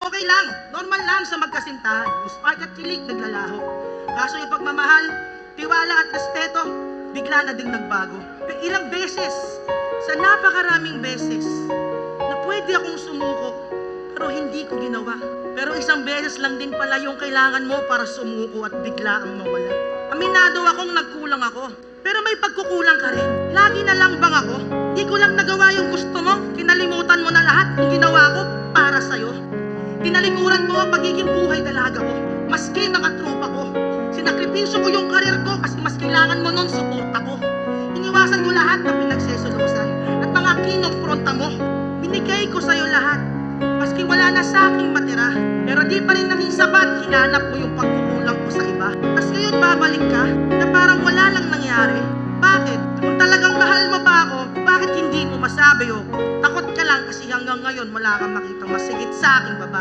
Okay lang, normal lang sa magkasintahan. Yung spark at kilig naglalaho. Kaso yung pagmamahal, tiwala at respeto, bigla na din nagbago. Ilang beses, sa napakaraming beses, na pwede akong sumuko, pero hindi ko ginawa. Pero isang beses lang din pala yung kailangan mo para sumuko at bigla ang mawala. Aminado akong nagkulang ako, pero may pagkukulang ka rin. Lagi na lang bang ako? Di ko lang nagawa yung gusto mo, kinalimutan mo na lahat ng ginawa ko para sa'yo. Tinalikuran mo ang pagiging buhay dalaga ko, maski mga tropa ko. Sinakripisyo ko yung karir ko kasi mas kailangan mo nun suporta ko. Iniwasan ko lahat ng pinagsesulusan at mga kinompronta mo. Binigay ko sa'yo lahat, maski wala na sa aking matira. Pero di pa rin naging sapat, hinanap mo yung pagkukulang ko sa iba. Tapos ngayon babalik ka na parang wala lang nangyari. Bakit? Kung talagang mahal mo pa ako, bakit hindi mo masabi o takot ka lang kasi hanggang ngayon wala kang makitang masigit sa aking babae?